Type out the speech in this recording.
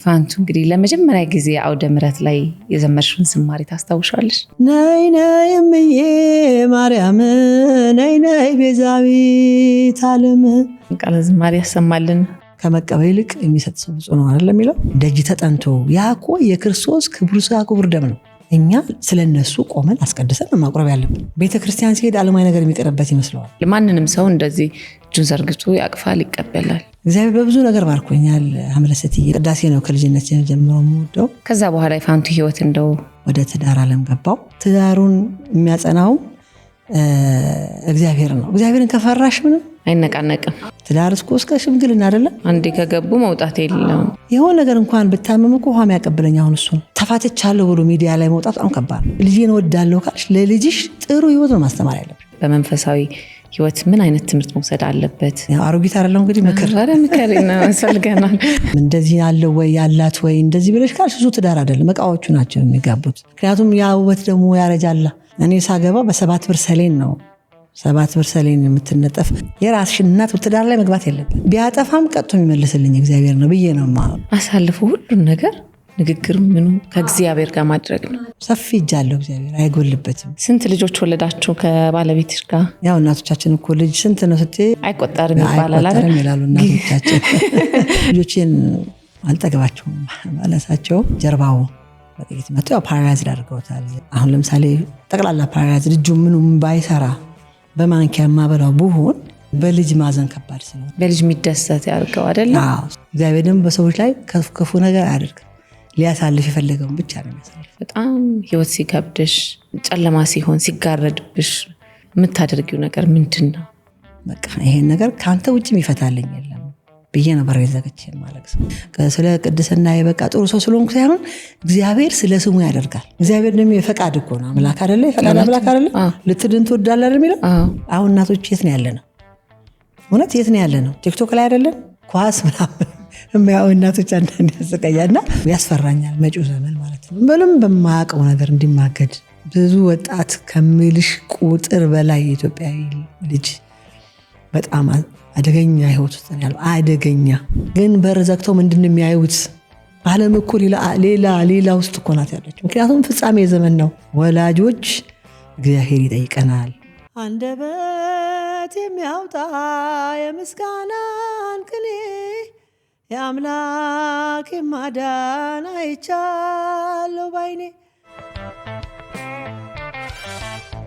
ፋንቱ እንግዲህ ለመጀመሪያ ጊዜ አውደ ምሕረት ላይ የዘመርሽውን ዝማሬ ታስታውሻለሽ? ነይ ነይ እምዬ ማርያም ነይ ነይ ቤዛዊት ዓለም ቃለ ዝማሬ ያሰማልን። ከመቀበል ይልቅ የሚሰጥ ሰው ብፁዕ ነው አይደል የሚለው። ደጅ ተጠንቶ ያ እኮ የክርስቶስ ክቡር ሥጋ ክቡር ደም ነው። እኛ ስለነሱ ቆመን አስቀድሰን ማቅረብ ያለብን። ቤተክርስቲያን ሲሄድ ዓለማዊ ነገር የሚቀርበት ይመስለዋል። ማንንም ሰው እንደዚህ እጁን ዘርግቶ ያቅፋል፣ ይቀበላል። እግዚአብሔር በብዙ ነገር ባርኮኛል። አምለሰትዬ ቅዳሴ ነው ከልጅነት ጀምሮ የምወደው። ከዛ በኋላ የፋንቱ ህይወት እንደው ወደ ትዳር ዓለም ገባው። ትዳሩን የሚያጸናው እግዚአብሔር ነው። እግዚአብሔርን ከፈራሽ ምንም አይነቃነቅም። ትዳር እስከ ሽምግልና አይደለም፣ አንዴ ከገቡ መውጣት የለም። የሆነ ነገር እንኳን ብታመም እኮ ውሃ የሚያቀብለኝ አሁን እሱ ነው። ተፋትቻለሁ ብሎ ሚዲያ ላይ መውጣት በጣም ከባድ ነው። ልጄን እወዳለሁ ካልሽ ለልጅሽ ጥሩ ህይወት ነው ማስተማር ያለብን። በመንፈሳዊ ህይወት ምን አይነት ትምህርት መውሰድ አለበት? አሮጊት አይደለም እንግዲህ ምክር ነው ያስፈልገናል። እንደዚህ ያለው ወይ ያላት ወይ እንደዚህ ብለሽ ካልሽ እሱ ትዳር አይደለም፣ እቃዎቹ ናቸው የሚጋቡት። ምክንያቱም ያ ውበት ደግሞ ያረጃላ። እኔ ሳገባ በ7 ብር ሰሌን ነው 7 ብር ሰሌን የምትነጠፍ የራስሽን እናት ትዳር ላይ መግባት የለበት። ቢያጠፋም ቀጥቶ የሚመልስልኝ እግዚአብሔር ነው ብዬ ነው ማለት። አሳልፎ ሁሉን ነገር ንግግር ምኑ ከእግዚአብሔር ጋር ማድረግ ነው። ሰፊ እጅ አለው እግዚአብሔር፣ አይጎልበትም። ስንት ልጆች ወለዳችሁ ከባለቤትሽ ጋር? ያው እናቶቻችን እኮ ልጅ ስንት ነው ስትይ አይቆጠርም ይባላል አይቆጠርም ይላሉ እናቶቻችን። ልጆችን አልጠግባቸውም ማለታቸው ጀርባው በጥቂት መጥቶ ያው ፓራላይዝ አድርገውታል። አሁን ለምሳሌ ጠቅላላ ፓራላይዝ ልጁ ምኑም ባይሰራ በማንኪያ ማበላው ብሆን በልጅ ማዘን ከባድ ስለሆነ በልጅ የሚደሰት ያድርገው አይደለ? እግዚአብሔር ደግሞ በሰዎች ላይ ክፉ ነገር አያደርግም። ሊያሳልፍ የፈለገውን ብቻ ነው የሚያሳልፍ። በጣም ህይወት ሲከብድሽ፣ ጨለማ ሲሆን ሲጋረድብሽ የምታደርጊው ነገር ምንድን ነው? በቃ ይሄን ነገር ከአንተ ውጭ የሚፈታልኝ የለም ብዬ ነበር የዘገች ማለት ነው። ስለ ቅድስና የበቃ ጥሩ ሰው ስለሆንኩ ሳይሆን እግዚአብሔር ስለ ስሙ ያደርጋል። እግዚአብሔር ደግሞ የፈቃድ እኮ ነው አምላክ አይደለ? የፈቃድ አምላክ አይደለ? ልትድን ትወዳለህ አይደል የሚለው። አሁን እናቶች የት ነው ያለ ነው? እውነት የት ነው ያለ ነው? ቲክቶክ ላይ አይደለም ኳስ ምናምን የሚያው እናቶች አንዳንድ ያስቀያልና ያስፈራኛል። መጪው ዘመን ማለት ነው ምንም በማያውቀው ነገር እንዲማገድ ብዙ ወጣት ከምልሽ ቁጥር በላይ የኢትዮጵያዊ ልጅ በጣም አደገኛ ህይወት ውስጥ ነው ያለው። አደገኛ ግን በር ዘግተው ምንድን የሚያዩት? ዓለም እኮ ሌላ ውስጥ እኮ ናት ያለችው። ምክንያቱም ፍጻሜ ዘመን ነው። ወላጆች እግዚአብሔር ይጠይቀናል። አንደበት የሚያወጣ የምስጋናን ቅኔ የአምላክ ማዳን አይቻለሁ ባይኔ